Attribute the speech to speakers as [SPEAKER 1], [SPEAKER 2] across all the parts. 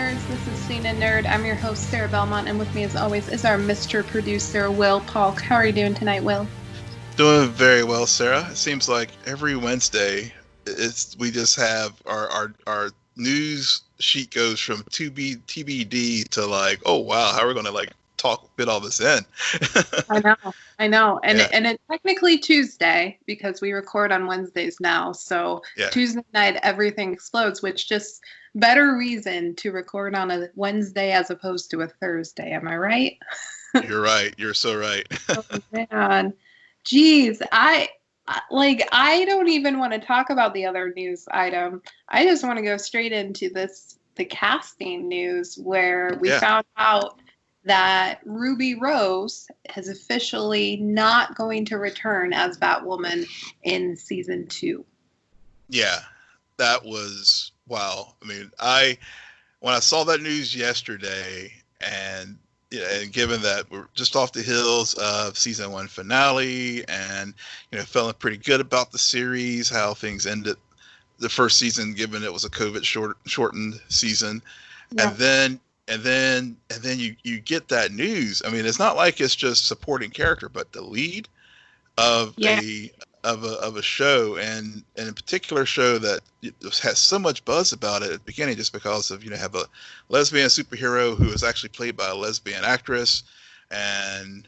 [SPEAKER 1] nerds. This is SNN Nerd. I'm your host, Sarah Belmont, and with me, as always, is our Mr. Producer, Will Polk. How are you doing tonight, Will?
[SPEAKER 2] Doing very well, Sarah. It seems like every Wednesday, we just have our news sheet goes from TBD to like, oh wow, how are we going to like fit all this in?
[SPEAKER 1] I know, and
[SPEAKER 2] Yeah.
[SPEAKER 1] and it's technically Tuesday because we record on Wednesdays now. So
[SPEAKER 2] Yeah.
[SPEAKER 1] Tuesday night, everything explodes, which just better reason to record on a Wednesday as opposed to a Thursday. Am I right?
[SPEAKER 2] You're right. You're so right.
[SPEAKER 1] Oh man, geez, I don't even want to talk about the other news item. I just want to go straight into the casting news where we
[SPEAKER 2] Yeah.
[SPEAKER 1] found out that Ruby Rose is officially not going to return as Batwoman in season 2.
[SPEAKER 2] Yeah, that was wow. I mean, when I saw that news yesterday, and and given that we're just off the heels of season 1 finale, and feeling pretty good about the series, how things ended the first season, given it was a COVID shortened season,
[SPEAKER 1] Yeah.
[SPEAKER 2] and then you get that news. I mean, it's not like it's just supporting character, but the lead of a show, and in particular show that has so much buzz about it at the beginning, just because of have a lesbian superhero who is actually played by a lesbian actress, and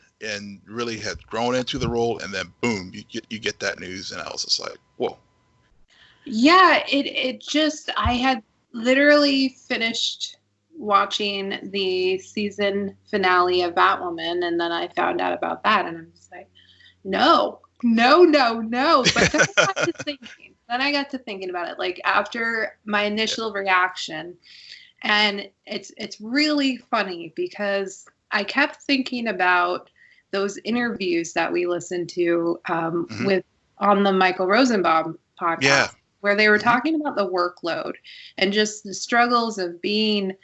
[SPEAKER 2] really had grown into the role, and then boom, you get that news, and I was just like, whoa.
[SPEAKER 1] Yeah, it just, I had literally finished watching the season finale of Batwoman, and then I found out about that, and I'm just like, no. But then I got to thinking about it, like after my initial reaction, and it's really funny because I kept thinking about those interviews that we listened to with on the Michael Rosenbaum podcast.
[SPEAKER 2] Yeah.
[SPEAKER 1] Where they were talking about the workload and just the struggles of being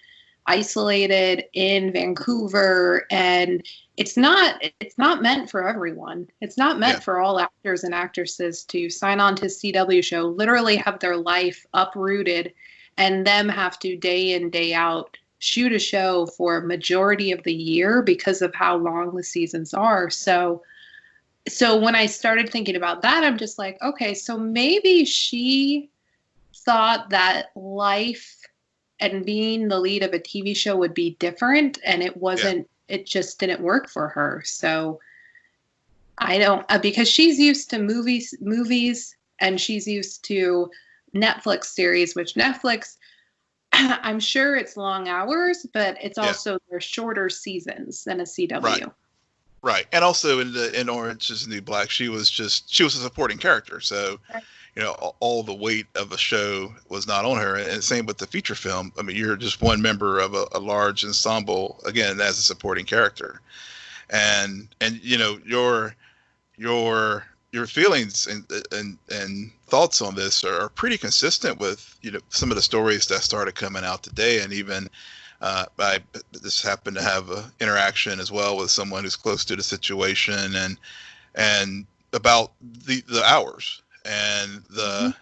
[SPEAKER 1] isolated in Vancouver, and it's not meant for everyone. It's not meant for all actors and actresses to sign on to CW show, literally have their life uprooted, and them have to day in, day out shoot a show for a majority of the year because of how long the seasons are. So when I started thinking about that, I'm just like, okay, so maybe she thought that life and being the lead of a TV show would be different, and it wasn't. It just didn't work for her. So I don't, because she's used to movies, and she's used to Netflix series, which Netflix, I'm sure it's long hours, but it's also they're shorter seasons than a CW.
[SPEAKER 2] Right, and also in Orange Is the New Black, she was a supporting character, so all the weight of a show was not on her. And same with the feature film. I mean, you're just one member of a large ensemble, again, as a supporting character, and your feelings and thoughts on this are pretty consistent with some of the stories that started coming out today, and even. I just happened to have an interaction as well with someone who's close to the situation, and about the hours and the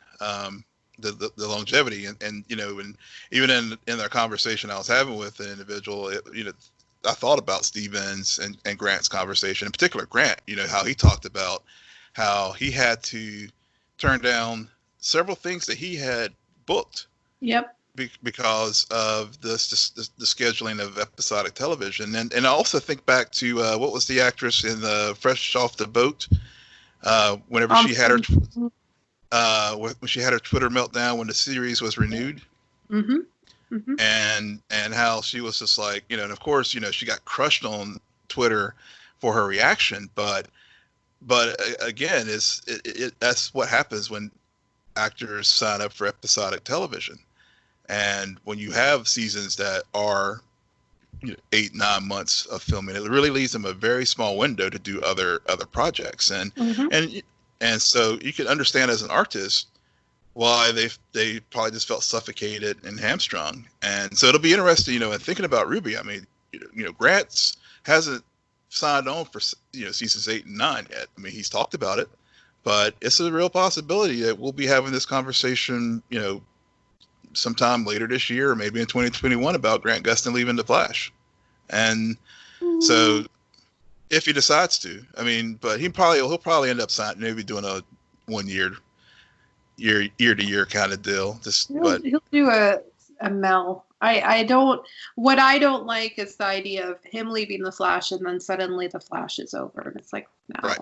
[SPEAKER 2] longevity, and even in their conversation I was having with an individual, I thought about Stevens and Grant's conversation, in particular Grant, how he talked about how he had to turn down several things that he had booked.
[SPEAKER 1] Yep.
[SPEAKER 2] Because of the scheduling of episodic television, and I also think back to what was the actress in the Fresh Off the Boat, whenever she had her when she had her Twitter meltdown when the series was renewed, and how she was just like, and of course she got crushed on Twitter for her reaction, but again, that's what happens when actors sign up for episodic television. And when you have seasons that are 8-9 months of filming, it really leaves them a very small window to do other projects. And so you can understand as an artist why they probably just felt suffocated and hamstrung. And so it'll be interesting, in thinking about Ruby. I mean, Grant hasn't signed on for seasons 8 and 9 yet. I mean, he's talked about it, but it's a real possibility that we'll be having this conversation, sometime later this year, or maybe in 2021, about Grant Gustin leaving the Flash. And so if he decides to, I mean, but he'll probably end up signing, maybe doing a 1 year to year kind of deal.
[SPEAKER 1] He'll do a Mel. What I don't like is the idea of him leaving the Flash and then suddenly the Flash is over, and it's like, no.
[SPEAKER 2] Right.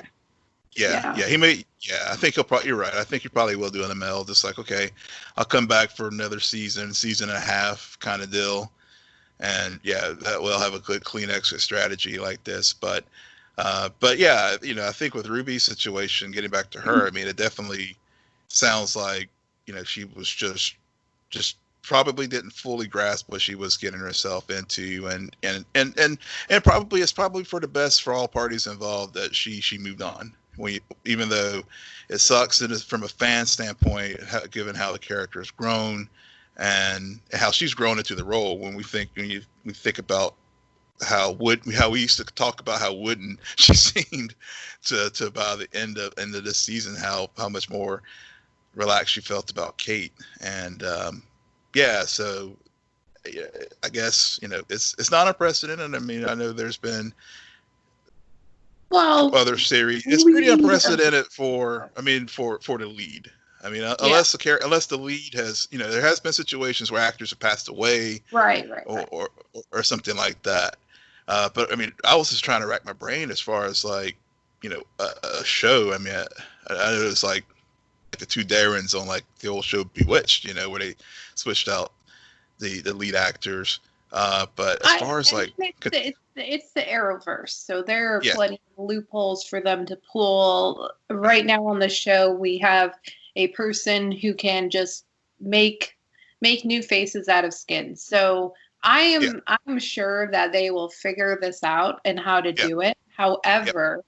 [SPEAKER 2] Yeah. He may. Yeah, I think you're right. I think he probably will do an ML, just like, okay, I'll come back for another season and a half kind of deal, and yeah, that will have a good clean exit strategy like this. But yeah, I think with Ruby's situation, getting back to her, I mean, it definitely sounds like, she was just probably didn't fully grasp what she was getting herself into, and probably it's probably for the best for all parties involved that she moved on. Even though it sucks from a fan standpoint, given how the character has grown and how she's grown into the role. When we think about how we used to talk about how wooden she seemed to by the end of this season, how much more relaxed she felt about Kate. And so I guess it's not unprecedented. I mean, I know there's been other series. It's pretty unprecedented for the lead. I mean, unless the lead has, there has been situations where actors have passed away,
[SPEAKER 1] right.
[SPEAKER 2] or something like that. But I mean, I was just trying to rack my brain as far as like, a show. I mean, I know it's like the two Darrens on like the old show Bewitched, where they switched out the lead actors. But as far as like,
[SPEAKER 1] it's the Arrowverse, so there are plenty of loopholes for them to pull. Right now on the show, we have a person who can just make new faces out of skin. So I'm sure that they will figure this out and how to do it. However,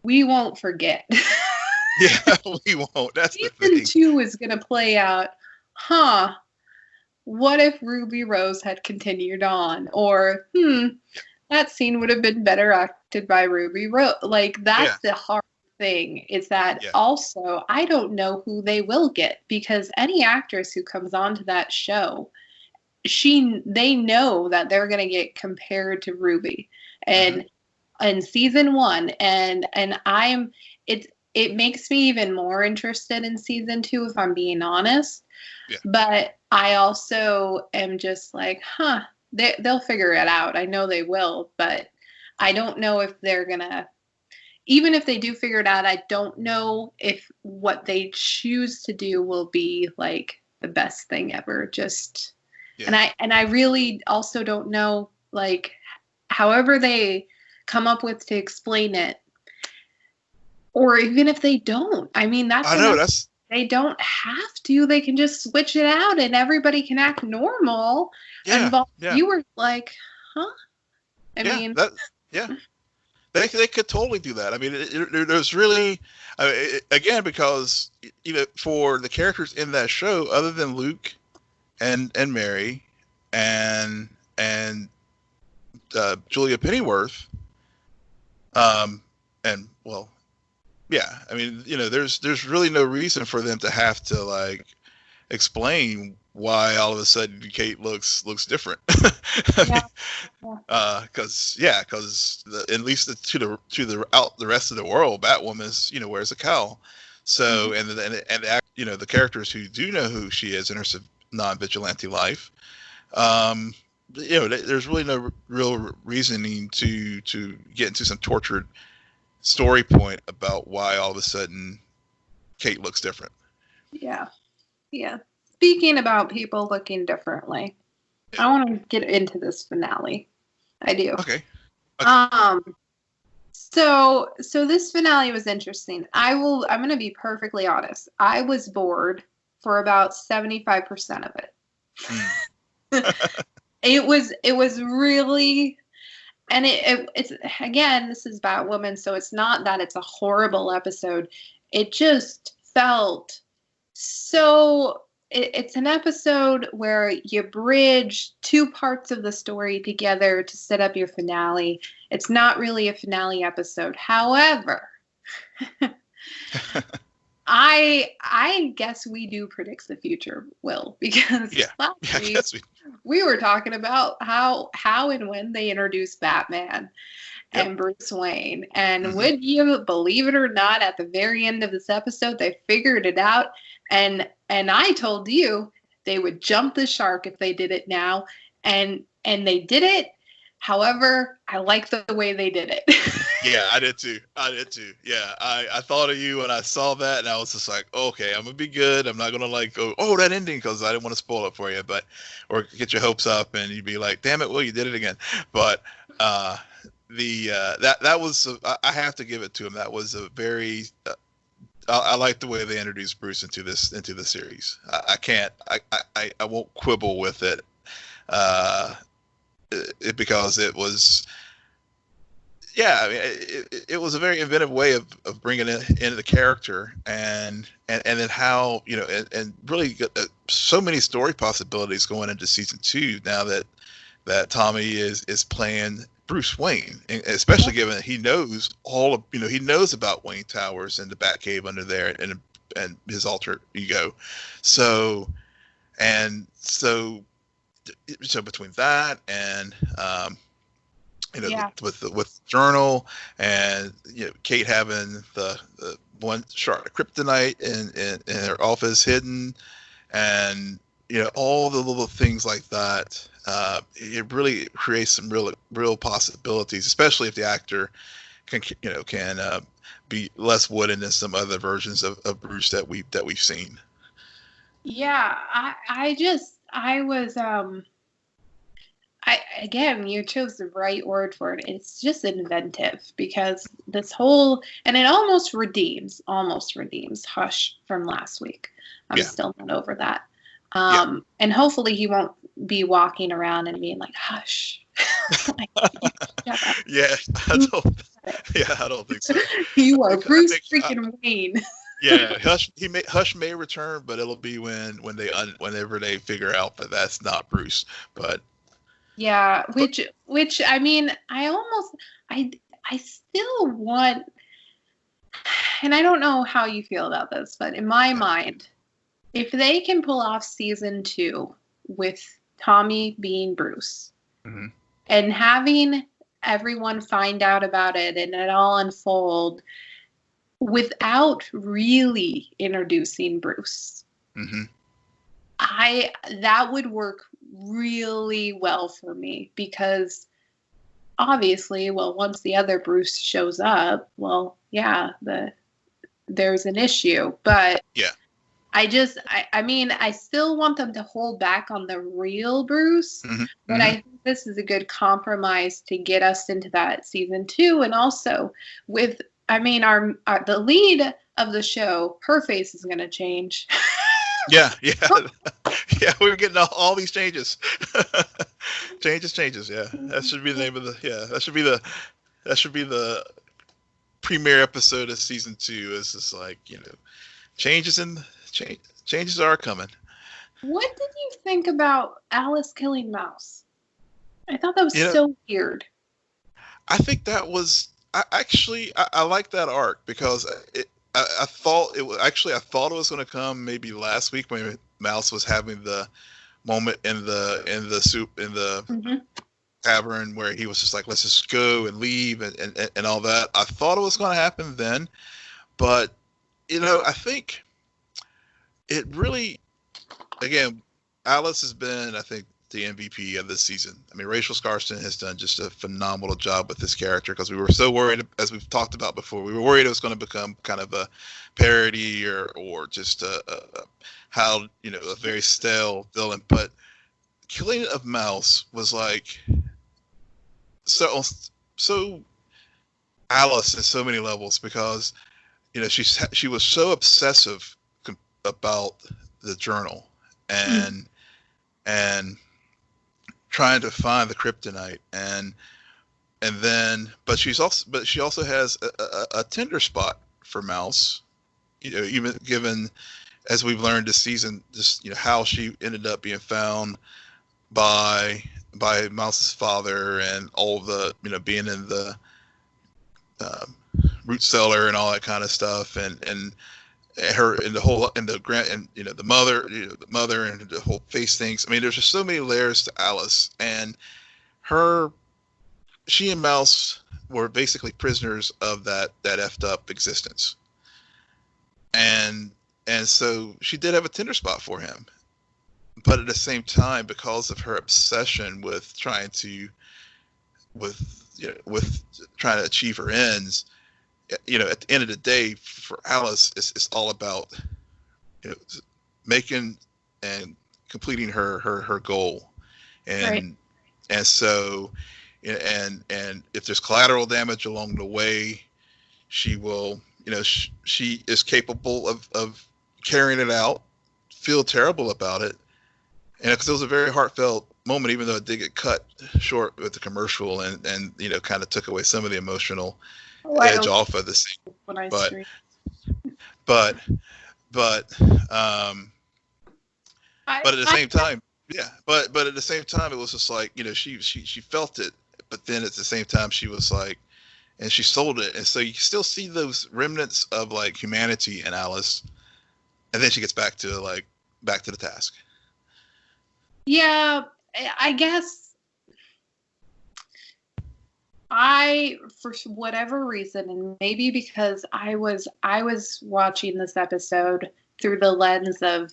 [SPEAKER 1] we won't forget.
[SPEAKER 2] Yeah, we won't. That's the thing.
[SPEAKER 1] Season 2 is going to play out. What if Ruby Rose had continued on? Or, that scene would have been better acted by Ruby Rose. Like, that's the hard thing, is that also, I don't know who they will get, because any actress who comes onto that show, they know that they're going to get compared to Ruby. And in season 1, and it makes me even more interested in season 2, if I'm being honest. Yeah. But I also am just like, they'll figure it out. I know they will, but I don't know if they're gonna, even if they do figure it out, I don't know if what they choose to do will be like the best thing ever. And I really also don't know, like, however they come up with to explain it, or even if they don't. I mean, they don't have to. They can just switch it out and everybody can act normal. And viewers like, I mean,
[SPEAKER 2] they could totally do that. I mean, there's really, again, because for the characters in that show, other than Luke and Mary and Julia Pennyworth, and well. Yeah, I mean, there's really no reason for them to have to like explain why all of a sudden Kate looks different. Because at least to the rest of the world, Batwoman's wears a cowl. So and the characters who do know who she is in her non-vigilante life, there's really no real reasoning to get into some tortured story point about why all of a sudden Kate looks different. Yeah.
[SPEAKER 1] Speaking about people looking differently, I want to get into this finale. I do.
[SPEAKER 2] Okay.
[SPEAKER 1] So this finale was interesting. I'm going to be perfectly honest. I was bored for about 75% of it. It was really. And it's again, this is Batwoman, so it's not that it's a horrible episode. It just felt so. It's an episode where you bridge two parts of the story together to set up your finale. It's not really a finale episode. However, I guess we do predict the future, Will, because
[SPEAKER 2] Yeah,
[SPEAKER 1] last
[SPEAKER 2] I
[SPEAKER 1] week
[SPEAKER 2] guess
[SPEAKER 1] we were talking about how and when they introduced Batman
[SPEAKER 2] Yep.
[SPEAKER 1] and Bruce Wayne. And
[SPEAKER 2] Mm-hmm.
[SPEAKER 1] would you believe it or not, at the very end of this episode, they figured it out. And I told you they would jump the shark if they did it now. And they did it. However, I like the way they did it.
[SPEAKER 2] Yeah, I did too. Yeah, I thought of you when I saw that, and I was just like, okay, I'm gonna be good. I'm not gonna like go, oh, that ending, because I didn't want to spoil it for you, but or get your hopes up, and you'd be like, damn it, Will, you did it again. But that was I have to give it to him. That was a very I like the way they introduced Bruce into the series. I won't quibble with it, because it was. Yeah, I mean, it was a very inventive way of bringing it into the character, and then how, and really so many story possibilities going into season 2 now that Tommy is playing Bruce Wayne, and especially given that he knows he knows about Wayne Towers and the Batcave under there, and his alter ego, so between that and with the journal, and Kate having the one shard of kryptonite in her office hidden, and all the little things like that, it really creates some real possibilities, especially if the actor can be less wooden than some other versions of Bruce that we've seen.
[SPEAKER 1] Yeah, again, you chose the right word for it. It's just inventive, because this whole, and it almost redeems Hush from last week. I'm still not over that. And hopefully he won't be walking around and being like, Hush. Like,
[SPEAKER 2] yeah, I don't think so.
[SPEAKER 1] You are Bruce freaking Wayne.
[SPEAKER 2] Yeah, Hush may return, but it'll be whenever they figure out that that's not Bruce. But
[SPEAKER 1] yeah, which I mean, I still want, and I don't know how you feel about this, but in my mind, if they can pull off season 2 with Tommy being Bruce,
[SPEAKER 2] mm-hmm.
[SPEAKER 1] and having everyone find out about it and it all unfold without really introducing Bruce,
[SPEAKER 2] mm-hmm.
[SPEAKER 1] That would work really well for me, because obviously, once the other Bruce shows up, there's an issue. But I mean, I still want them to hold back on the real Bruce,
[SPEAKER 2] mm-hmm.
[SPEAKER 1] but I think this is a good compromise to get us into that season 2, and also with, I mean, the lead of the show, her face is going to change.
[SPEAKER 2] Yeah. We're getting all these changes. changes. Yeah, that should be the name of the. Yeah, that should be the premiere episode of season 2. It's just like, changes are coming.
[SPEAKER 1] What did you think about Alice killing Mouse? I thought that was so weird.
[SPEAKER 2] I think that was. I like that arc, because I thought it was going to come maybe last week when Mouse was having the moment in the
[SPEAKER 1] mm-hmm.
[SPEAKER 2] tavern where he was just like, let's just go and leave and all that. I thought it was going to happen then, but I think it really, again, Alice has been, I think, the MVP of this season. I mean, Rachel Skarsten has done just a phenomenal job with this character, because we were so worried, as we've talked about before, we were worried it was going to become kind of a parody or just a very stale villain. But killing of Mouse was like so Alice in so many levels, because she was so obsessive about the journal and trying to find the kryptonite, and then she also has a tender spot for Mouse, even given, as we've learned this season, just how she ended up being found by Mouse's father, and all the being in the root cellar and all that kind of stuff, and her and the whole and the grand and the mother, the mother and the whole face things. I mean, there's just so many layers to Alice, and she and Mouse were basically prisoners of that effed up existence, and so she did have a tender spot for him, but at the same time, because of her obsession with trying to achieve her ends, at the end of the day, for Alice, it's all about making and completing her goal, and
[SPEAKER 1] Right.
[SPEAKER 2] and so and if there's collateral damage along the way, she will she is capable of carrying it out, feel terrible about it, and because it was a very heartfelt moment, even though it did get cut short with the commercial and kind of took away some of the emotional edge off of the scene.
[SPEAKER 1] When I
[SPEAKER 2] but
[SPEAKER 1] stream.
[SPEAKER 2] but at the same time, but at the same time, it was just like, she felt it, but then at the same time, she was like, and she sold it, and so you still see those remnants of like humanity in Alice, and then she gets back to the task.
[SPEAKER 1] Yeah, I guess for whatever reason, and maybe because I was watching this episode through the lens of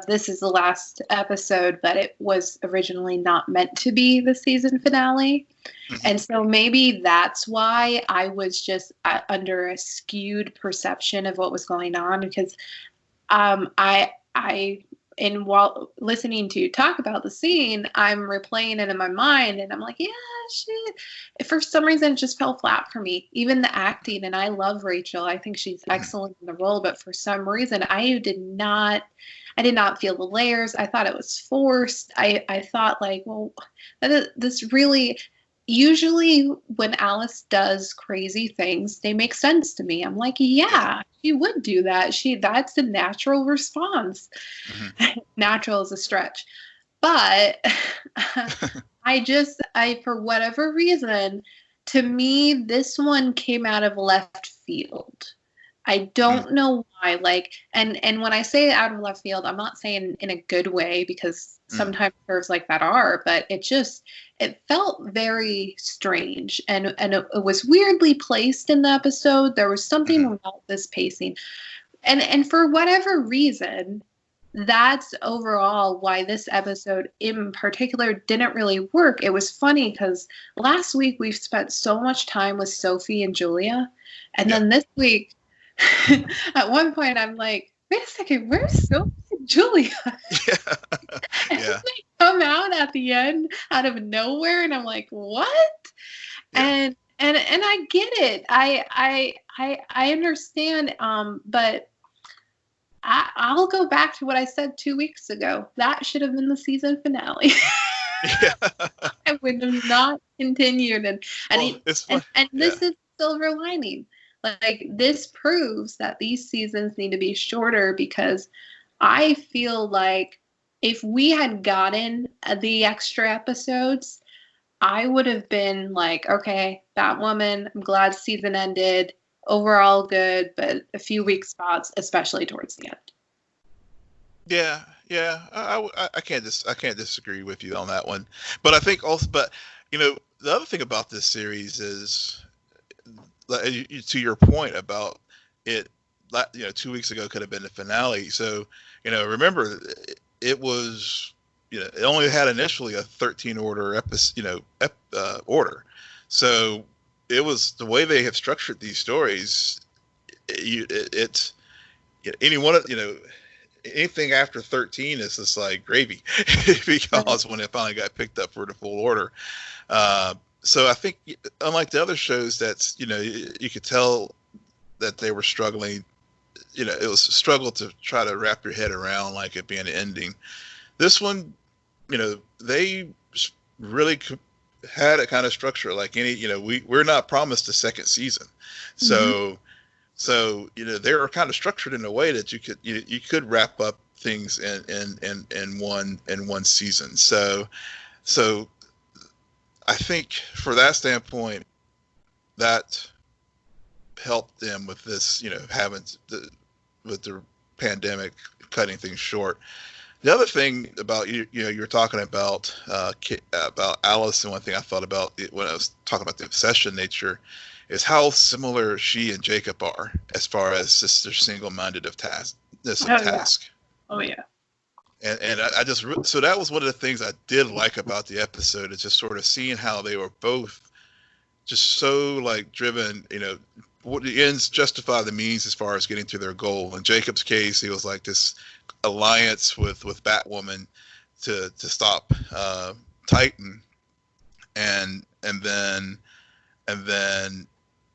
[SPEAKER 1] this is the last episode, but it was originally not meant to be the season finale. Mm-hmm. And so maybe that's why I was just under a skewed perception of what was going on, because and while listening to you talk about the scene, I'm replaying it in my mind, and I'm like, yeah, shit. For some reason, it just fell flat for me. Even the acting, and I love Rachel. I think she's excellent in the role, but for some reason, I did not feel the layers. I thought it was forced. I thought like, well, this really. Usually when Alice does crazy things, they make sense to me. I'm like, yeah, she would do that. That's a natural response. Mm-hmm. Natural is a stretch. But I for whatever reason, to me, this one came out of left field. I don't know why. Like, and when I say out of left field, I'm not saying in a good way, because sometimes curves like that are, but it felt very strange, and it was weirdly placed in the episode. There was something about this pacing, and for whatever reason, that's overall why this episode in particular didn't really work. It was funny because last week we've spent so much time with Sophie and Julia, and then this week, at one point, I'm like, wait a second, where's Sophie and Julia? Yeah. And they come out at the end out of nowhere, and I'm like, what? Yeah. And I get it. I understand. But I'll go back to what I said 2 weeks ago. That should have been the season finale. I would have not continued. And this is silver lining. Like, this proves that these seasons need to be shorter, because I feel like if we had gotten the extra episodes, I would have been like, okay, Batwoman, I'm glad season ended. Overall good, but a few weak spots, especially towards the end.
[SPEAKER 2] Yeah. I can't disagree with you on that one. But I think also, the other thing about this series is, to your point about it, 2 weeks ago could have been the finale. So, remember, it was, it only had initially a 13 order order. So it was the way they have structured these stories. It's anything after 13 is just like gravy, because when it finally got picked up for the full order. So I think, unlike the other shows, that's, you could tell that they were struggling. It was a struggle to try to wrap your head around like it being an ending. This one, they really had a kind of structure like any. We're not promised a second season, so they were kind of structured in a way that you could wrap up things in one season. So I think for that standpoint, that helped them with this, having the pandemic cutting things short. The other thing about you know, you were talking about Alice, and one thing I thought about when I was talking about the obsession nature is how similar she and Jacob are as far as just their single-minded of task.
[SPEAKER 1] Oh yeah.
[SPEAKER 2] And I just so that was one of the things I did like about the episode, is just sort of seeing how they were both just so like driven, you know, what the ends justify the means as far as getting to their goal. In Jacob's case, he was like this alliance with Batwoman to stop Titan, and then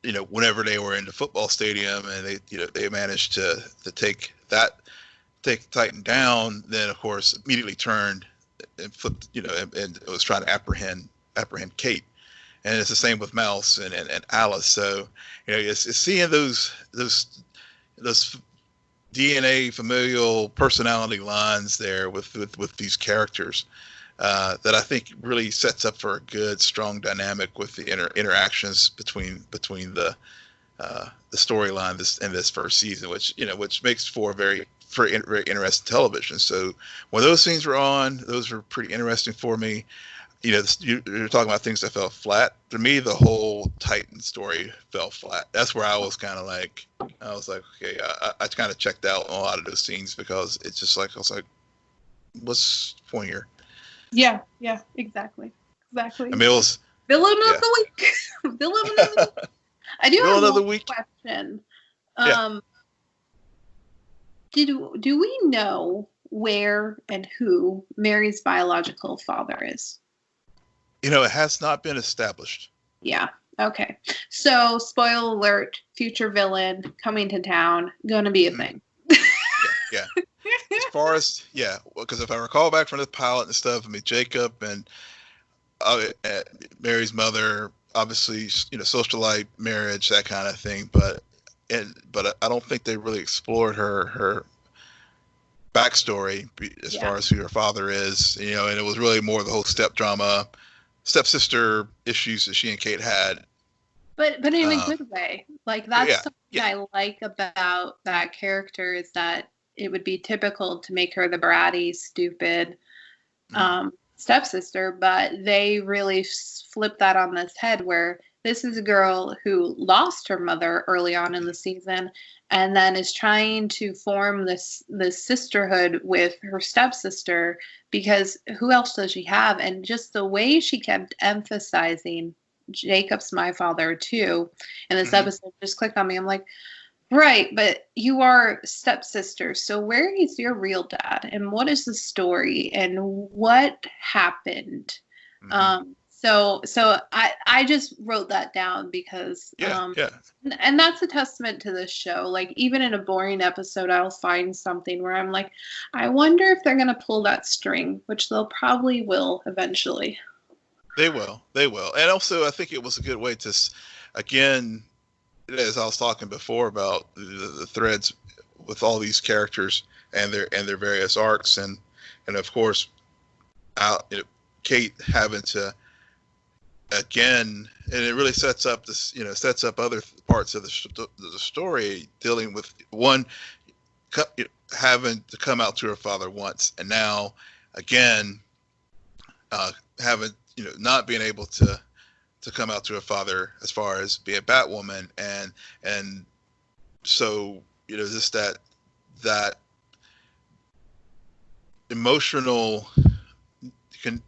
[SPEAKER 2] you know, whenever they were in the football stadium and they managed to take Titan down, then of course immediately turned and flipped, you know, and was trying to apprehend Kate. And it's the same with Mouse and Alice. So, you know, it's seeing those DNA familial personality lines there with these characters that I think really sets up for a good, strong dynamic with the interactions between the storyline in this first season, which makes for very interesting television. So when those scenes were on, those were pretty interesting for me. You know, you're talking about things that fell flat. For me, the whole Titan story fell flat. That's where I was kind of like, okay, I kind of checked out on a lot of those scenes, because it's just like, I was like, what's the point here?
[SPEAKER 1] Yeah, exactly.
[SPEAKER 2] I mean, it was
[SPEAKER 1] villain of the week. Villain of the week. I do have one question. Do we know where and who Mary's biological father is?
[SPEAKER 2] You know, it has not been established.
[SPEAKER 1] Yeah. Okay. So, spoiler alert, future villain coming to town, gonna be a thing.
[SPEAKER 2] Yeah. As far as, because if I recall back from the pilot and stuff, I mean, Jacob and Mary's mother, obviously, you know, socialite, marriage, that kind of thing. But I don't think they really explored her backstory as far as who her father is, you know, and it was really more the whole stepsister issues that she and Kate had.
[SPEAKER 1] But in a good way. Like, that's something I like about that character, is that it would be typical to make her the bratty, stupid stepsister, but they really flip that on its head, where this is a girl who lost her mother early on in the season and then is trying to form this sisterhood with her stepsister, because who else does she have? And just the way she kept emphasizing Jacob's my father too in this episode just clicked on me. I'm like, right, but you are stepsister, so where is your real dad, and what is the story, and what happened? So I just wrote that down because and that's a testament to this show. Like, even in a boring episode, I'll find something where I'm like, I wonder if they're gonna pull that string, which they'll probably will eventually.
[SPEAKER 2] They will, and also I think it was a good way to, again, as I was talking before about the threads with all these characters and their various arcs, and of course, Kate having to, again, and it really sets up this, you know, sets up other parts of the story, dealing with one having to come out to her father once, and now again having, you know, not being able to come out to her father as far as being Batwoman, and so, you know, just that emotional,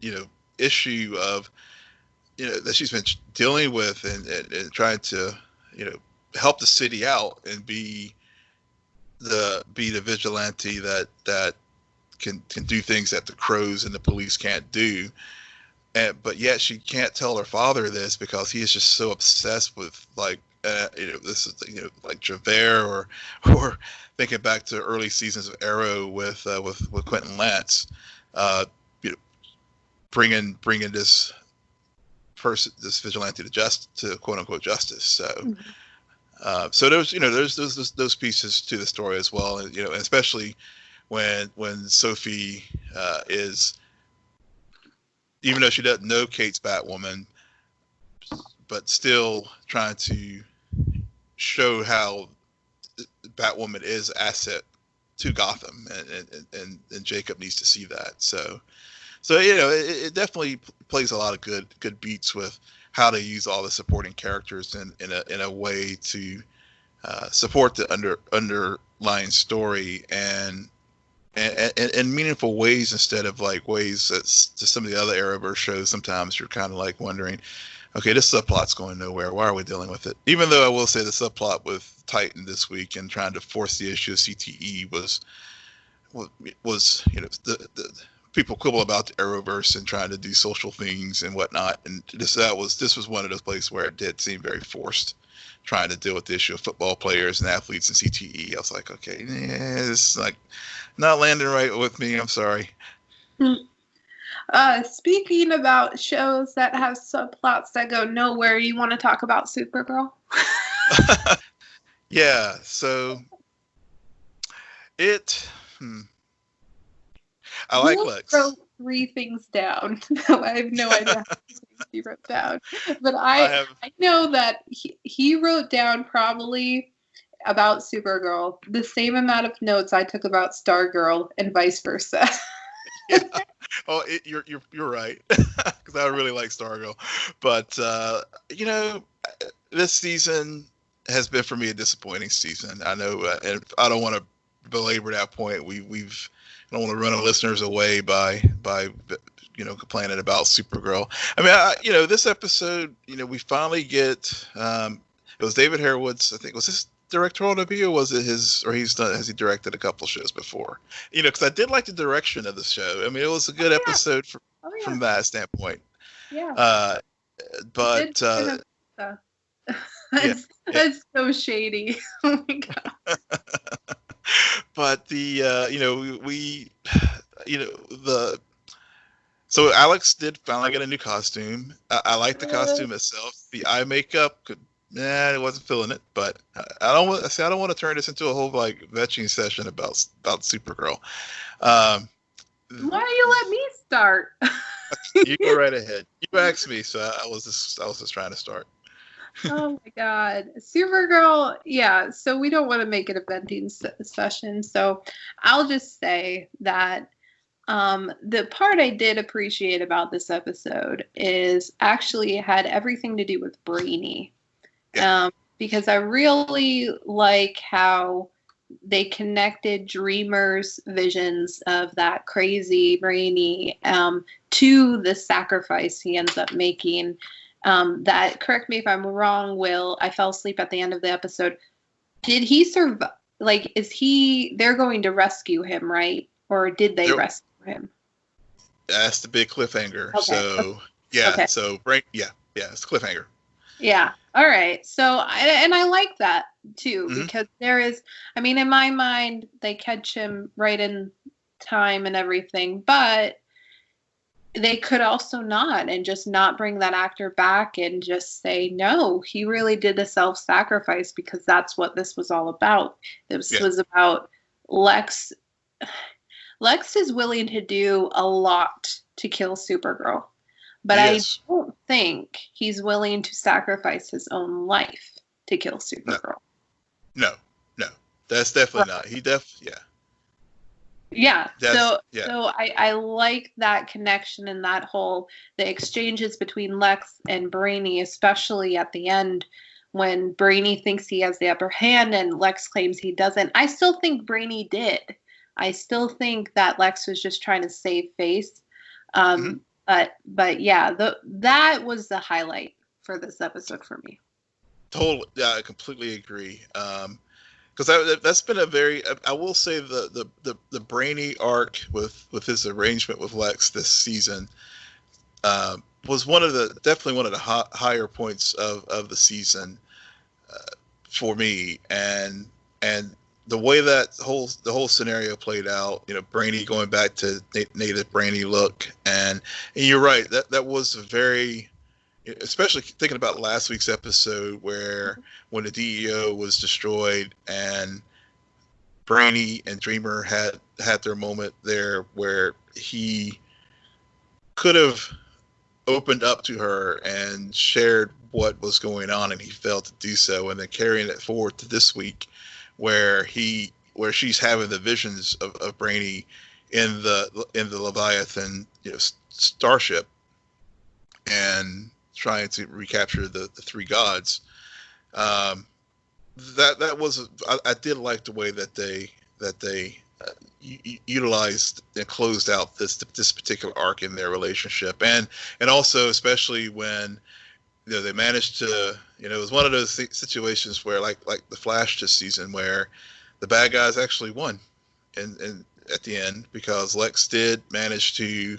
[SPEAKER 2] you know, issue of, you know, that she's been dealing with, and trying to, you know, help the city out and be the vigilante that can do things that the Crows and the police can't do. But yet she can't tell her father this, because he is just so obsessed with, like, you know, this is, you know, like Javert, or thinking back to early seasons of Arrow with Quentin Lance, you know, bringing this person, this vigilante, to quote unquote justice. So, so there's, you know, there's those pieces to the story as well, and, you know, and especially when Sophie is, even though she doesn't know Kate's Batwoman, but still trying to show how Batwoman is asset to Gotham, and Jacob needs to see that. So it definitely plays a lot of good beats with how to use all the supporting characters in a way to support the underlying story and meaningful ways, instead of like ways that to some of the other Arrowverse shows sometimes you're kind of like wondering, okay, this subplot's going nowhere. Why are we dealing with it? Even though I will say the subplot with Titan this week and trying to force the issue of CTE was the people quibble about the Arrowverse and trying to do social things and whatnot, and this was one of those places where it did seem very forced, trying to deal with the issue of football players and athletes and CTE. I was like, okay, this is like not landing right with me. I'm sorry.
[SPEAKER 1] Speaking about shows that have subplots that go nowhere, you want to talk about Supergirl?
[SPEAKER 2] Yeah, so I like Lex.
[SPEAKER 1] Wrote 3 things down. I have no idea how many things he wrote down, but I know that he wrote down probably about Supergirl the same amount of notes I took about Stargirl and vice versa.
[SPEAKER 2] Yeah. Oh, you're right, because I really like Stargirl, but this season has been for me a disappointing season. I know, and I don't want to belabor that point. I don't want to run our listeners away by complaining about Supergirl. I mean, this episode, we finally get. It was David Harewood's. I think, was this directorial debut, or was it his? Or has he directed a couple shows before? Because I did like the direction of the show. I mean, it was a good episode from that standpoint.
[SPEAKER 1] Yeah.
[SPEAKER 2] But
[SPEAKER 1] that's so shady. Oh my god.
[SPEAKER 2] But so Alex did finally get a new costume. I like the costume itself. The eye makeup it wasn't feeling it. But I don't want to turn this into a whole like vetching session about Supergirl.
[SPEAKER 1] Why do you let me start?
[SPEAKER 2] You go right ahead. You asked me, so I was just trying to start.
[SPEAKER 1] Oh my god, Supergirl. Yeah, so we don't want to make it a venting session, so I'll just say that the part I did appreciate about this episode is actually had everything to do with Brainy.
[SPEAKER 2] Yeah.
[SPEAKER 1] Because I really like how they connected Dreamer's visions of that crazy Brainy to the sacrifice he ends up making. That, correct me if I'm wrong, Will, I fell asleep at the end of the episode. Did he survive? Like, they're going to rescue him, right? Or did they rescue him?
[SPEAKER 2] That's the big cliffhanger.
[SPEAKER 1] Okay.
[SPEAKER 2] So, yeah.
[SPEAKER 1] Okay.
[SPEAKER 2] So, it's a cliffhanger.
[SPEAKER 1] Yeah. All right. So, I like that too, because there is, I mean, in my mind, they catch him right in time and everything, but they could also not, and just not bring that actor back and just say, no, he really did a self-sacrifice, because that's what this was all about. This was about Lex. Lex is willing to do a lot to kill Supergirl, but I don't think he's willing to sacrifice his own life to kill Supergirl.
[SPEAKER 2] No. That's definitely not. He
[SPEAKER 1] Yeah. So I like that connection and that the exchanges between Lex and Brainy, especially at the end when Brainy thinks he has the upper hand and Lex claims he doesn't. I still think Brainy did. I still think that Lex was just trying to save face. But yeah, that was the highlight for this episode for me.
[SPEAKER 2] Totally. Yeah, I completely agree. Because that's been a very, I will say the Brainy arc with his arrangement with Lex this season was definitely one of the higher points of the season for me, and the way that the whole scenario played out, Brainy going back to native Brainy look, and you're right, that was a very, especially thinking about last week's episode when the DEO was destroyed and Brainy and Dreamer had their moment there where he could have opened up to her and shared what was going on, and he failed to do so. And then carrying it forward to this week where she's having the visions of Brainy in the Leviathan, starship, and trying to recapture the three gods. That was I did like the way that they utilized and closed out this particular arc in their relationship, and also especially when they managed to, it was one of those situations where like the Flash this season, where the bad guys actually won and at the end, because Lex did manage to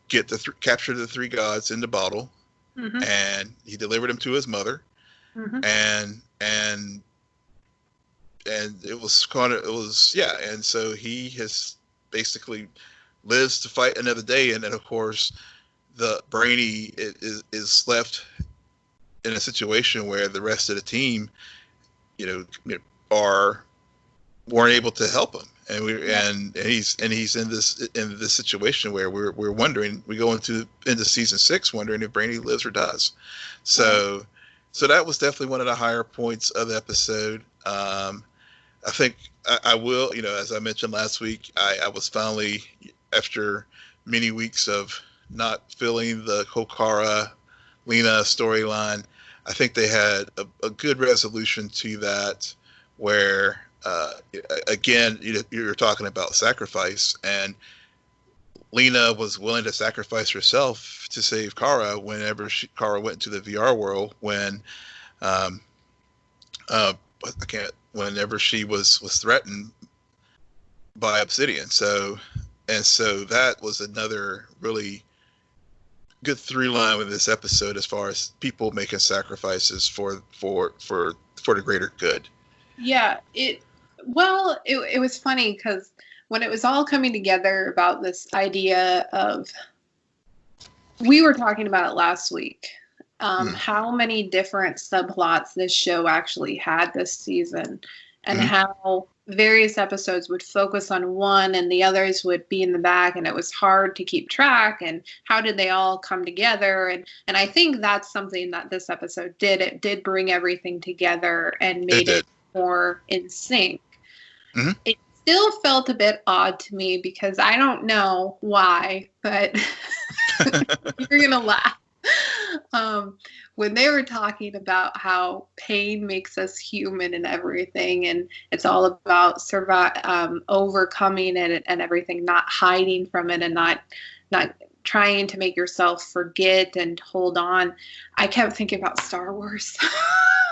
[SPEAKER 2] get capture the three gods in the bottle,
[SPEAKER 1] Mm-hmm.
[SPEAKER 2] and he delivered them to his mother,
[SPEAKER 1] Mm-hmm.
[SPEAKER 2] and it was and so he has basically lives to fight another day, and then of course the Brainy is left in a situation where the rest of the team, weren't able to help him, and he's in this situation where we're wondering, we go into season 6 wondering if Brainy lives or dies. So that was definitely one of the higher points of the episode. I think I will, as I mentioned last week, I was finally, after many weeks of not feeling the Kokara Lena storyline, I think they had a good resolution to that, where again, you're talking about sacrifice, and Lena was willing to sacrifice herself to save Kara whenever Kara went into the VR world, when whenever she was threatened by Obsidian. So that was another really good through line with this episode, as far as people making sacrifices for the greater good.
[SPEAKER 1] Yeah, it was funny because when it was all coming together about this idea of, we were talking about it last week, how many different subplots this show actually had this season, and how various episodes would focus on one and the others would be in the back, and it was hard to keep track, and how did they all come together, and I think that's something that this episode did. It did bring everything together and made it more in sync.
[SPEAKER 2] Mm-hmm.
[SPEAKER 1] It still felt a bit odd to me, because I don't know why, but you're gonna laugh. When they were talking about how pain makes us human and everything, and it's all about overcoming it and everything, not hiding from it, and not trying to make yourself forget and hold on, I kept thinking about Star Wars.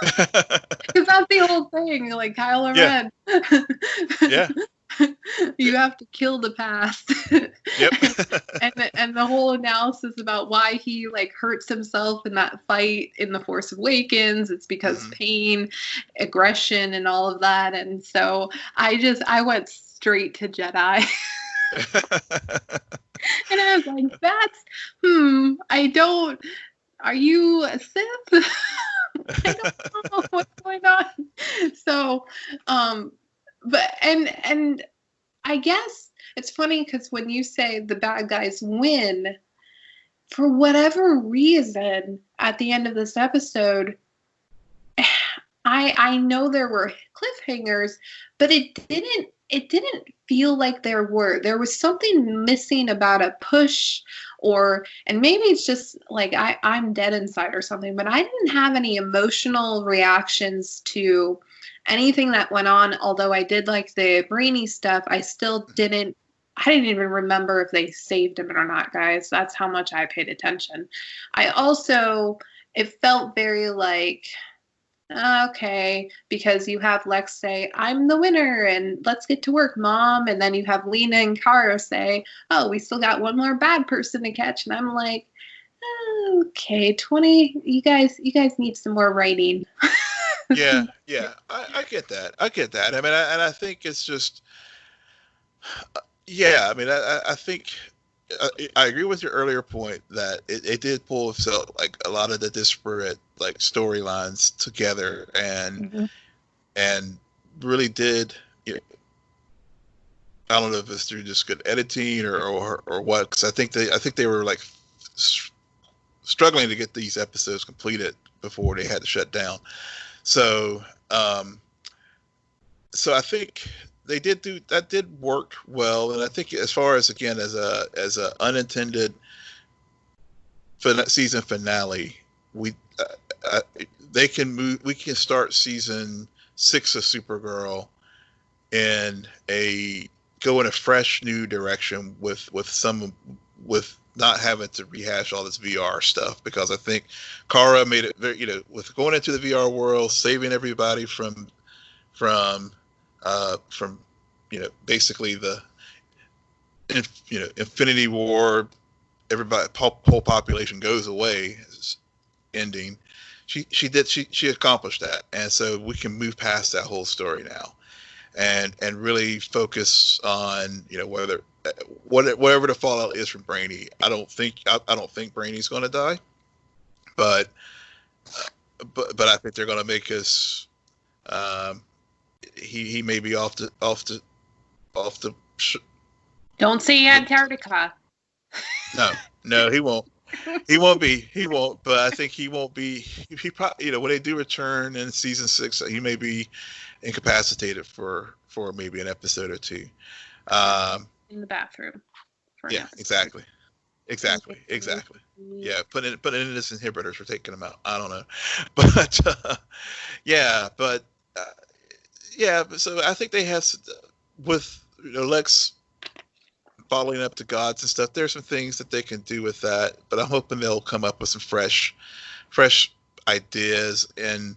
[SPEAKER 1] Because that's the whole thing, like Kylo Ren.
[SPEAKER 2] Yeah.
[SPEAKER 1] You have to kill the past.
[SPEAKER 2] Yep.
[SPEAKER 1] and the whole analysis about why he hurts himself in that fight in The Force Awakens, it's because pain, aggression, and all of that. And so I went straight to Jedi. And I was like, are you a Sith? I don't know what's going on. So, but I guess it's funny, because when you say the bad guys win, for whatever reason, at the end of this episode, I know there were cliffhangers, but it didn't feel like there was something missing about a push, and maybe it's just like I'm dead inside or something, but I didn't have any emotional reactions to anything that went on. Although I did like the Brainy stuff, I didn't even remember if they saved him or not, guys. That's how much I paid attention. It felt very like, okay, because you have Lex say, I'm the winner, and let's get to work, Mom. And then you have Lena and Kara say, oh, we still got one more bad person to catch. And I'm like, okay, 20, you guys need some more writing.
[SPEAKER 2] Yeah. I get that. I mean, I think it's just, I mean, I think I agree with your earlier point that it did pull itself, like a lot of the disparate storylines together, and really did. I don't know if it's through just good editing or what, because I think they were struggling to get these episodes completed before they had to shut down. So so I think they did work well, and I think as far as again as a unintended season finale, we they can move. We can start season 6 of Supergirl in go in a fresh new direction with not having to rehash all this VR stuff, because I think Kara made it very, with going into the VR world, saving everybody from basically the Infinity War, everybody whole population goes away ending. She accomplished that, and so we can move past that whole story now, and really focus on whatever the fallout is from Brainy. I don't think Brainy's going to die, but I think they're going to make us. He may be off the.
[SPEAKER 1] Don't say Antarctica.
[SPEAKER 2] No, he won't. He won't be. He won't. But I think he won't be. He probably, when they do return in season 6, he may be incapacitated for maybe an episode or two.
[SPEAKER 1] In the bathroom.
[SPEAKER 2] Yeah, exactly. Yeah, put in his inhibitors for taking him out. I don't know, but so I think they have, with Lex following up to gods and stuff, there's some things that they can do with that, but I'm hoping they'll come up with some fresh ideas and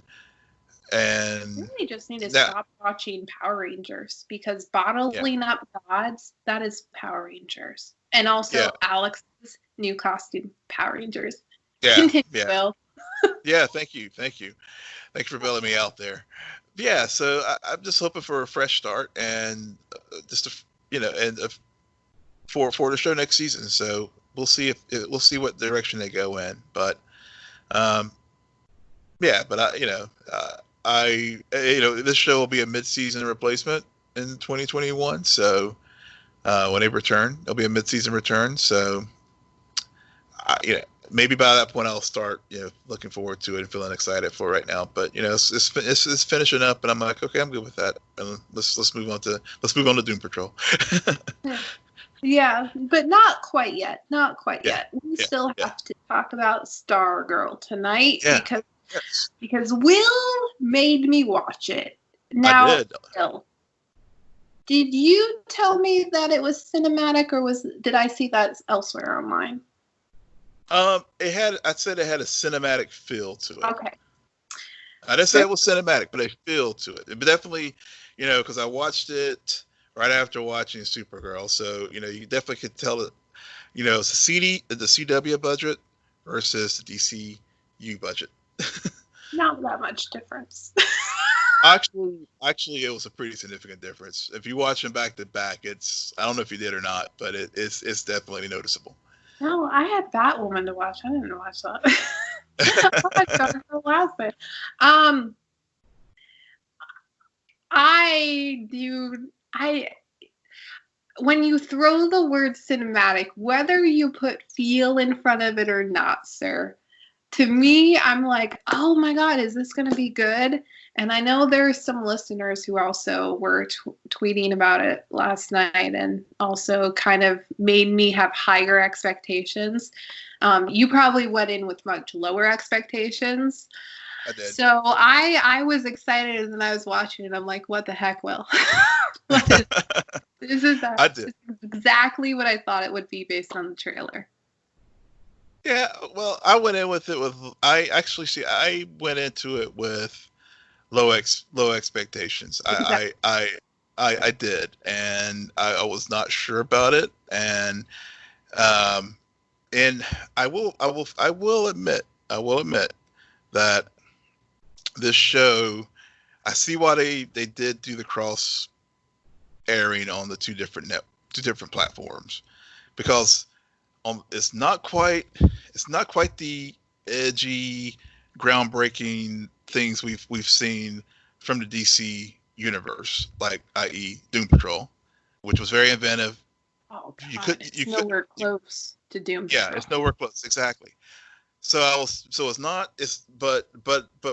[SPEAKER 1] really just need to stop watching Power Rangers, because bottling up gods, that is Power Rangers. And also Alex's new costume, Power Rangers.
[SPEAKER 2] Yeah.
[SPEAKER 1] Continue, Will.
[SPEAKER 2] Yeah, thank you for bailing me out there. Yeah, so I'm just hoping for a fresh start, and for the show next season. So we'll see what direction they go in. But this show will be a mid-season replacement in 2021. So when they return, it'll be a mid-season return. So maybe by that point I'll start looking forward to it and feeling excited for it right now. But it's finishing up, and I'm like, okay, I'm good with that. And let's move on to Doom Patrol.
[SPEAKER 1] Yeah, but not quite yet. We still have to talk about Stargirl tonight, because Will made me watch it. Now,
[SPEAKER 2] I did.
[SPEAKER 1] Will, did you tell me that it was cinematic, or did I see that elsewhere online?
[SPEAKER 2] I said it had a cinematic feel to it.
[SPEAKER 1] Okay.
[SPEAKER 2] I didn't say it was cinematic, but a feel to it. But definitely, because I watched it right after watching Supergirl, so you definitely could tell it. It's the CW budget versus the DCU budget.
[SPEAKER 1] Not that much difference.
[SPEAKER 2] Actually, it was a pretty significant difference. If you watch them back to back, I don't know if you did or not, but it's definitely noticeable.
[SPEAKER 1] No, I had Batwoman to watch. I didn't watch that. I watched the last bit. When you throw the word cinematic, whether you put feel in front of it or not, sir, to me, I'm like, oh my God, is this going to be good? And I know there's some listeners who also were tweeting about it last night, and also kind of made me have higher expectations. You probably went in with much lower expectations.
[SPEAKER 2] I did.
[SPEAKER 1] So I was excited, and then I was watching it. I'm like, what the heck, Will? This is exactly what I thought it would be based on the trailer.
[SPEAKER 2] Yeah, well, I went in with it I went into it with low expectations. Exactly. I did, and I was not sure about it, and I will admit that this show, I see why they did do the cross airing on the two different platforms, because it's not quite the edgy, groundbreaking things we've seen from the DC universe, like i.e. Doom Patrol, which was very inventive.
[SPEAKER 1] Oh God, it's nowhere close to Doom Patrol.
[SPEAKER 2] Yeah, it's nowhere close, exactly. But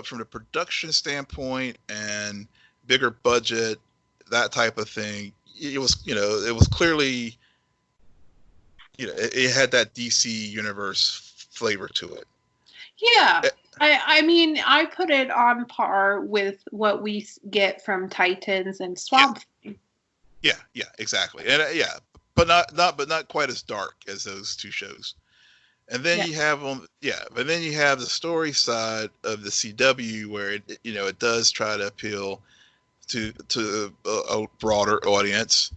[SPEAKER 2] from the production standpoint and bigger budget that type of thing. It was, it was clearly, it had that DC universe flavor to it.
[SPEAKER 1] Yeah. I mean, I put it on par with what we get from Titans and Swamp Thing.
[SPEAKER 2] Yeah, exactly. And but not quite as dark as those two shows. And then you have but then you have the story side of the CW where it does try to appeal to a broader audience,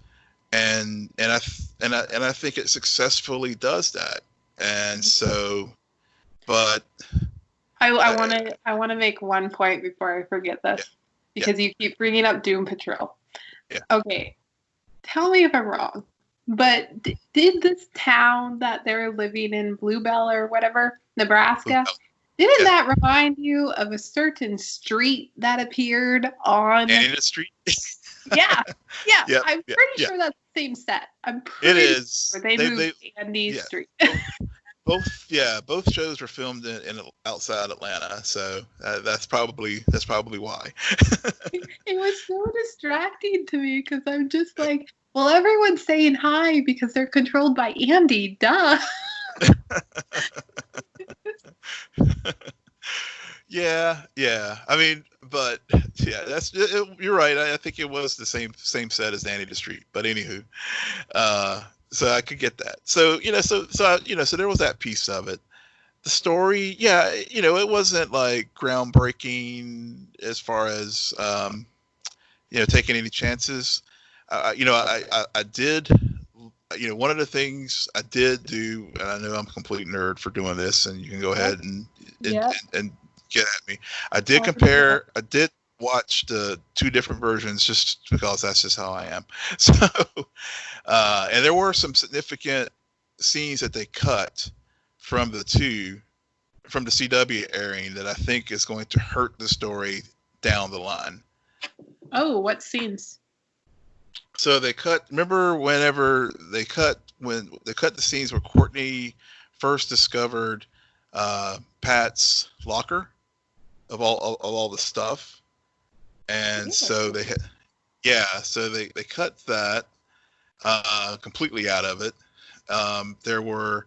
[SPEAKER 2] and I think it successfully does that. And so, but
[SPEAKER 1] I want to make one point before I forget this, because you keep bringing up Doom Patrol.
[SPEAKER 2] Yeah.
[SPEAKER 1] Okay, tell me if I'm wrong, but did this town that they're living in, Bluebell or whatever, Nebraska, didn't that remind you of a certain street that appeared on
[SPEAKER 2] Andy Street?
[SPEAKER 1] Yeah. I'm pretty sure that's the same set. I'm pretty sure they moved Andy Street. Both shows were filmed in outside Atlanta, so that's probably why. It was so distracting to me because I'm just like, well, everyone's saying hi because they're controlled by Andy. Duh.
[SPEAKER 2] Yeah. I mean, but that's you're right. I think it was the same set as Andy the Street. But anywho, so I could get that. So so there was that piece of it. The story, it wasn't like groundbreaking as far as taking any chances. I did. One of the things I did do, and I know I'm a complete nerd for doing this, and you can go ahead and get at me. I did compare. I did watch the two different versions just because that's just how I am. So, and there were some significant scenes that they cut from the CW airing that I think is going to hurt the story down the line.
[SPEAKER 1] Oh, what scenes?
[SPEAKER 2] So they cut. Remember when they cut the scenes where Courtney first discovered Pat's locker of all the stuff, and so they cut that completely out of it. There were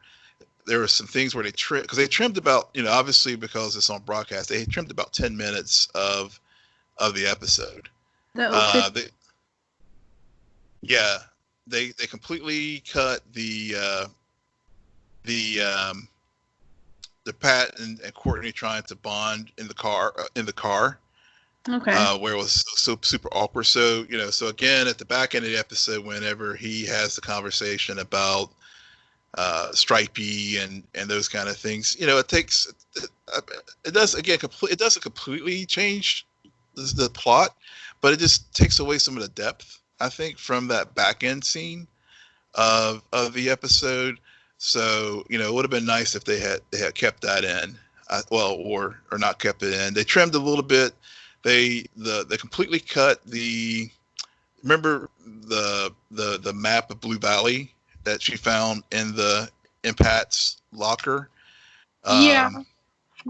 [SPEAKER 2] some things where they trimmed about, obviously because it's on broadcast, they trimmed about 10 minutes of the episode. They completely cut the Pat and Courtney trying to bond in the car.
[SPEAKER 1] Okay.
[SPEAKER 2] Where it was so super awkward. So so again at the back end of the episode, whenever he has the conversation about Stripey and those kind of things, it doesn't completely change the plot, but it just takes away some of the depth, I think, from that back end scene of the episode. So it would have been nice if they had kept that in, or not kept it in. They trimmed a little bit. They completely cut remember the map of Blue Valley that she found in Pat's locker.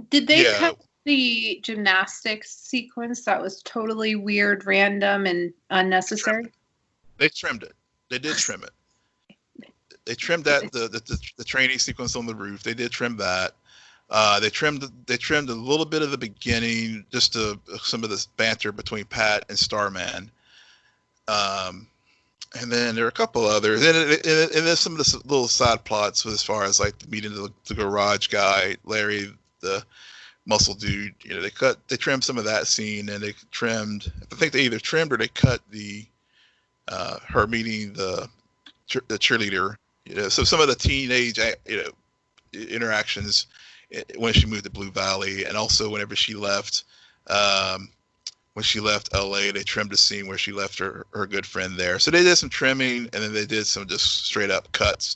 [SPEAKER 1] Did they cut the gymnastics sequence that was totally weird, random, and unnecessary?
[SPEAKER 2] They trimmed it. They did trim it. They trimmed that the training sequence on the roof. They did trim that. They trimmed a little bit of the beginning, just some of this banter between Pat and Starman. And then there are a couple others, and then some of the little side plots as far as like meeting the garage guy, Larry, the muscle dude. They trimmed some of that scene, and they trimmed. I think they either trimmed or they cut her meeting the cheerleader. So some of the teenage interactions when she moved to Blue Valley, and also whenever she left. When she left LA, they trimmed a scene where she left her good friend there. So they did some trimming, and then they did some just straight up cuts.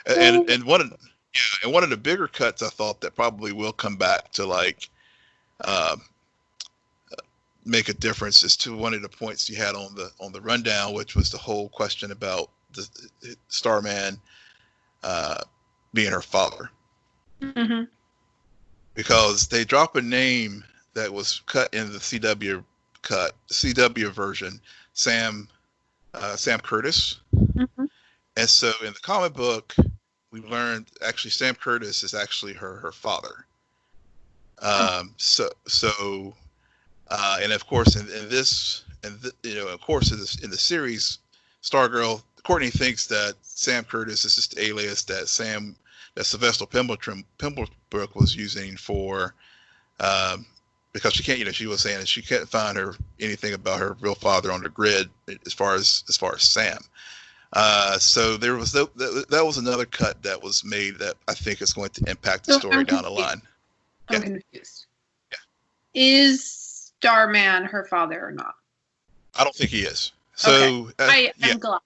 [SPEAKER 2] And one of the bigger cuts I thought that probably will come back to make a difference is to one of the points you had on the rundown, which was the whole question about the Starman being her father.
[SPEAKER 1] Mm-hmm.
[SPEAKER 2] Because they drop a name that was cut in the CW version, Sam Sam Curtis.
[SPEAKER 1] Mm-hmm.
[SPEAKER 2] And so in the comic book, we learned actually Sam Curtis is actually her father. And of course in this, of course in the series, Stargirl, Courtney thinks that Sam Curtis is just the alias that Sylvester Pembroke was using for, because she can't, she was saying that she can't find anything about her real father on the grid as far as Sam. So there was that was another cut that was made that I think is going to impact the story down the line.
[SPEAKER 1] I'm confused. Yeah. Is Starman her father or not?
[SPEAKER 2] I don't think he is. So
[SPEAKER 1] okay. I'm glad.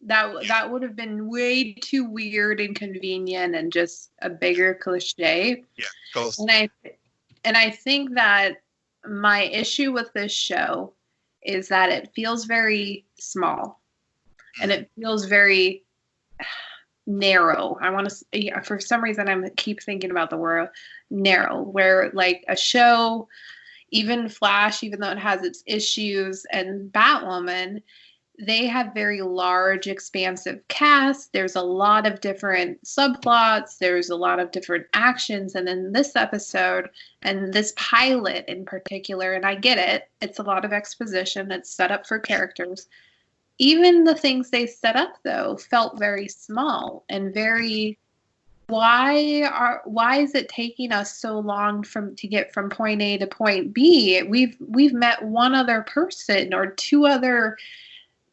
[SPEAKER 1] That would have been way too weird and convenient and just a bigger cliche.
[SPEAKER 2] Yeah.
[SPEAKER 1] And I think that my issue with this show is that it feels very small. And it feels very narrow. I want to, for some reason, I keep thinking about the word narrow, where like a show, even Flash, even though it has its issues, and Batwoman, they have very large, expansive casts. There's a lot of different subplots. There's a lot of different actions. And in this episode, and this pilot in particular, and I get it, it's a lot of exposition. It's set up for characters. Even the things they set up, though, felt very small and very. Why is it taking us so long to get from point A to point B? We've met one other person or two other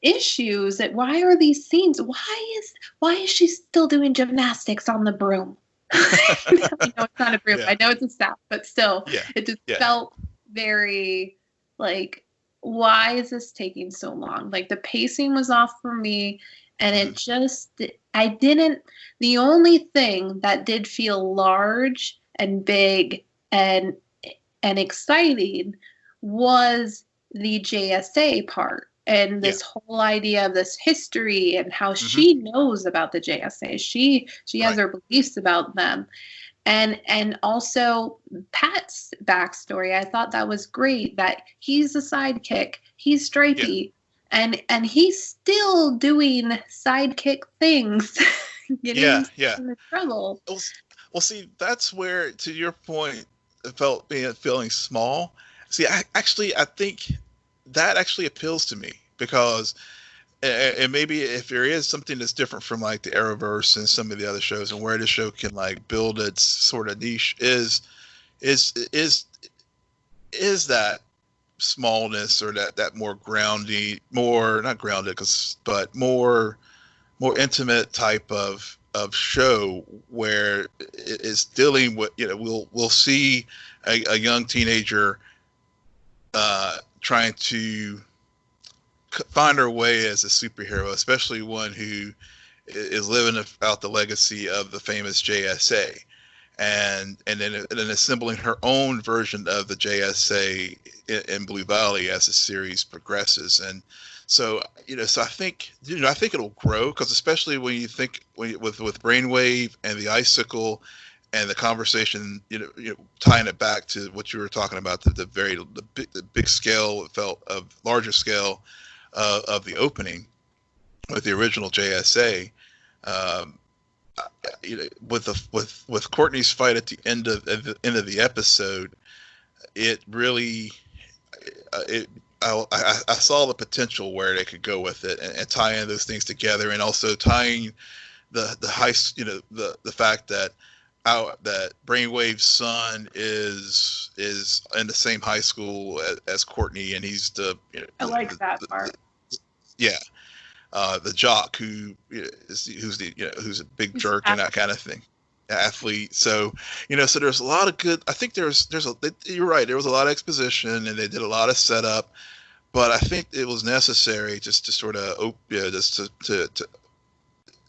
[SPEAKER 1] issues. Why are these scenes? Why is she still doing gymnastics on the broom? I know it's not a broom. Yeah. I know it's a staff, but still, it just felt very like. Why is this taking so long? Like the pacing was off for me, and it just, the only thing that did feel large and big and exciting was the JSA part and this whole idea of this history and how she knows about the JSA. She has her beliefs about them. And also Pat's backstory, I thought that was great, that he's a sidekick, he's stripey, and he's still doing sidekick things, getting in trouble.
[SPEAKER 2] Well, see, that's where, to your point, it feeling small. See, I think that actually appeals to me because, and maybe if there is something that's different from like the Arrowverse and some of the other shows, and where the show can like build its sort of niche is that smallness or that more grounding, more not grounded, but more intimate type of show where it is dealing with, we'll see a young teenager trying to find her way as a superhero, especially one who is living out the legacy of the famous JSA, and then assembling her own version of the JSA in Blue Valley as the series progresses. And so, so I think it'll grow, because especially when you think with Brainwave and the Icicle and the conversation, tying it back to what you were talking about, the big scale, it felt of larger scale of the opening with the original JSA, with Courtney's fight at the end of the episode, it really, I saw the potential where they could go with it and tying those things together, and also tying the fact that that Brainwave's son is in the same high school as Courtney, and he's
[SPEAKER 1] that part.
[SPEAKER 2] The jock who's a big jerk and that kind of thing, athlete. So so there's a lot of good. I think you're right. There was a lot of exposition and they did a lot of setup, but I think it was necessary just to sort of just to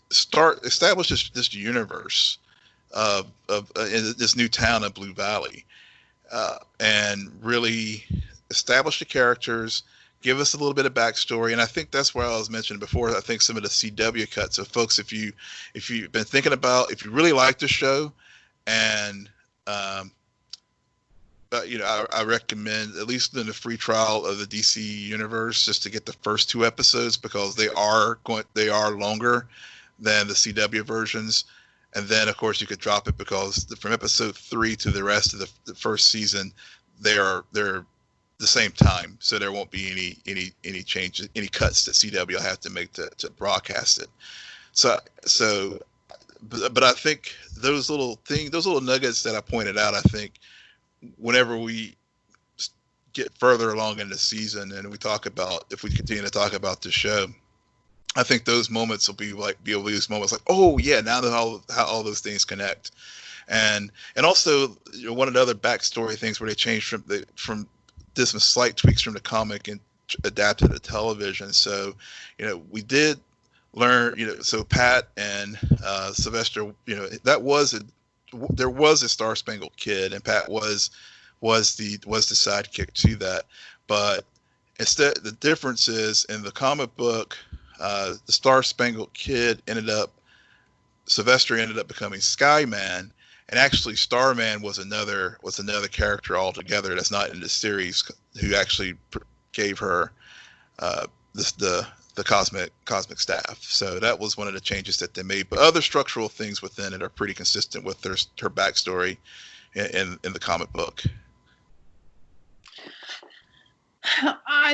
[SPEAKER 2] start establish this universe of this new town of Blue Valley, and really establish the characters, give us a little bit of backstory. And I think that's where I was mentioning before, I think some of the CW cuts. So folks, if you've been thinking about, if you really like the show and I recommend at least in the free trial of the DC universe just to get the first 2 episodes because they are longer than the CW versions, and then of course you could drop it because from episode 3 to the rest of the first season they're the same time, so there won't be any changes, any cuts that CW will have to make to broadcast it. But I think those little nuggets that I pointed out, I think whenever we get further along in the season and if we continue to talk about the show, I think those moments will be these moments like, oh yeah, now that how all those things connect, and also one of the other backstory things where they changed from did some slight tweaks from the comic and adapted to television. So we did learn, so Pat and Sylvester, there was a Star Spangled Kid, and Pat was the sidekick to that. But instead, the difference is in the comic book, the Star Spangled Kid Sylvester ended up becoming Skyman, and actually Starman was another character altogether that's not in the series who actually gave her the cosmic staff. So that was one of the changes that they made. But other structural things within it are pretty consistent with her backstory in the comic book.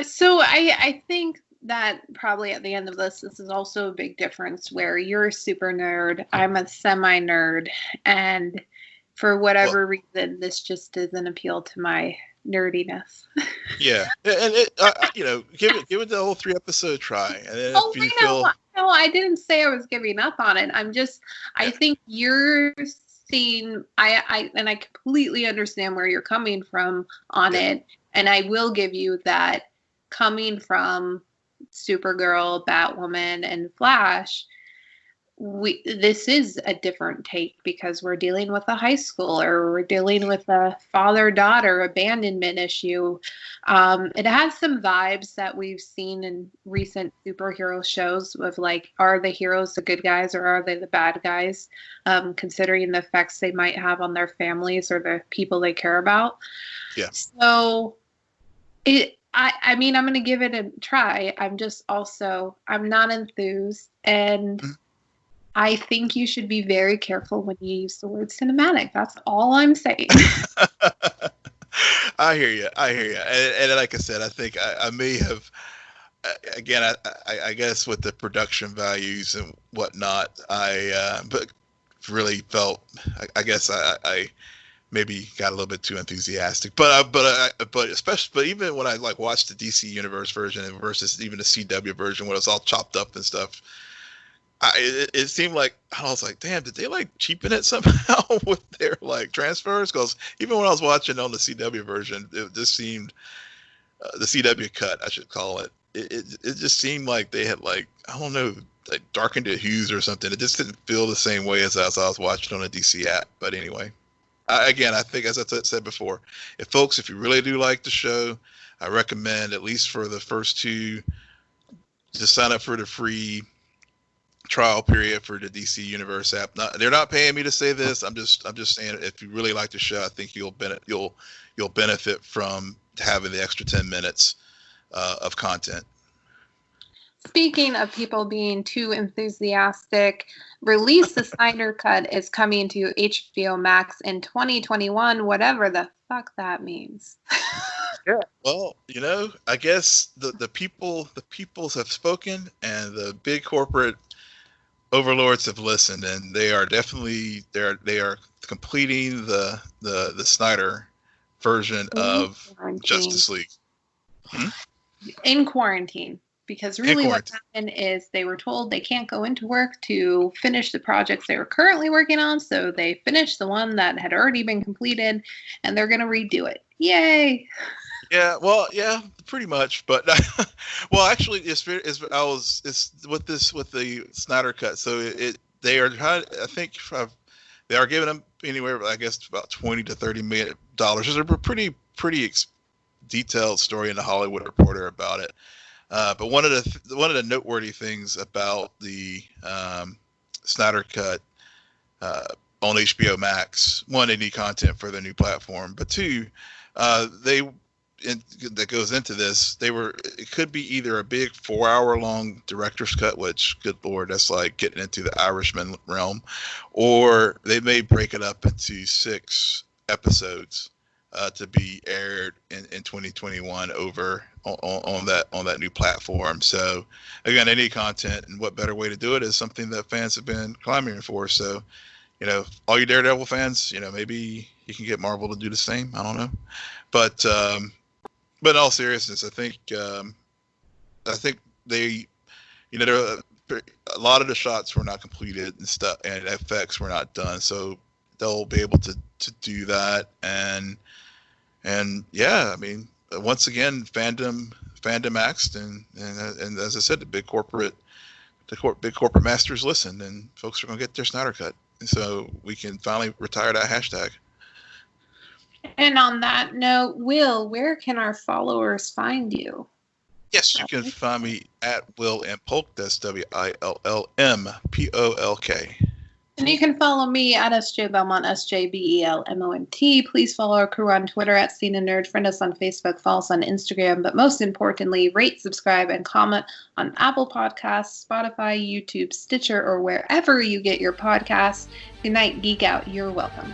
[SPEAKER 1] So I think that probably at the end of this is also a big difference where you're a super nerd, I'm a semi nerd, and for whatever reason, this just doesn't appeal to my nerdiness.
[SPEAKER 2] Yeah, and give it the whole 3-episode try, and then if you feel...
[SPEAKER 1] No, I didn't say I was giving up on it. I think you're seeing, I completely understand where you're coming from on it, and I will give you that coming from Supergirl, Batwoman, and Flash, this is a different take because we're dealing with a high school, or we're dealing with a father-daughter abandonment issue. It has some vibes that we've seen in recent superhero shows of like, are the heroes the good guys or are they the bad guys? Considering the effects they might have on their families or the people they care about.
[SPEAKER 2] Yeah.
[SPEAKER 1] So I mean, I'm going to give it a try. I'm not enthused, and I think you should be very careful when you use the word cinematic. That's all I'm saying.
[SPEAKER 2] I hear you. And like I said, I think I may have, again, I guess with the production values and whatnot, but really felt, I guess I maybe got a little bit too enthusiastic, but even when I watched the DC Universe version versus even the CW version when it was all chopped up and stuff, it seemed like I was like, damn, did they cheapen it somehow with their transfers? Because even when I was watching on the CW version, it just seemed the CW cut, I should call it. It just seemed like they had I don't know, darkened the hues or something. It just didn't feel the same way as I was watching on a DC app. But anyway. Again, I think, as I said before, if you really do like the show, I recommend, at least for the first 2, just sign up for the free trial period for the DC Universe app. They're not paying me to say this. I'm just saying, if you really like the show, I think you'll benefit from having the extra 10 minutes of content.
[SPEAKER 1] Speaking of people being too enthusiastic, Release the Snyder Cut is coming to HBOMax in 2021, whatever the fuck that means.
[SPEAKER 2] Yeah. Well, I guess the peoples have spoken, and the big corporate overlords have listened, and they are definitely they are completing the Snyder version of Justice League.
[SPEAKER 1] In quarantine. Because really what happened is they were told they can't go into work to finish the projects they were currently working on, so they finished the one that had already been completed, and they're going to redo it. Yay!
[SPEAKER 2] Yeah, well, yeah, pretty much. But well, actually, it's with the Snyder Cut. So they are trying. I think they are giving them anywhere, I guess, about $20 to $30 million. There's a pretty detailed story in the Hollywood Reporter about it. But one of the noteworthy things about the Snyder Cut on HBO Max. One, they need content for their new platform, but two, that goes into this. It could be either a big 4-hour long director's cut, which, good Lord, that's like getting into the Irishman realm, or they may break it up into 6 episodes to be aired in 2021 over on that new platform. So again, they need content, and what better way to do it is something that fans have been clamoring for. So, all you Daredevil fans, maybe you can get Marvel to do the same. I don't know, but in all seriousness, I think they, a lot of the shots were not completed and stuff, and effects were not done, so they'll be able to do that. And yeah, I mean, once again, fandom axed, and as I said, the big corporate masters listened, and folks are gonna get their Snyder cut, so we can finally retire that hashtag.
[SPEAKER 1] And on that note, Will, where can our followers find you?
[SPEAKER 2] Yes, you can find me at Will and Polk. That's WILLMPOLK.
[SPEAKER 1] And you can follow me at SJ Belmont, SJBELMONT. Please follow our crew on Twitter at SNN Nerd. Friend us on Facebook, follow us on Instagram. But most importantly, rate, subscribe, and comment on Apple Podcasts, Spotify, YouTube, Stitcher, or wherever you get your podcasts. Good night, Geek Out. You're welcome.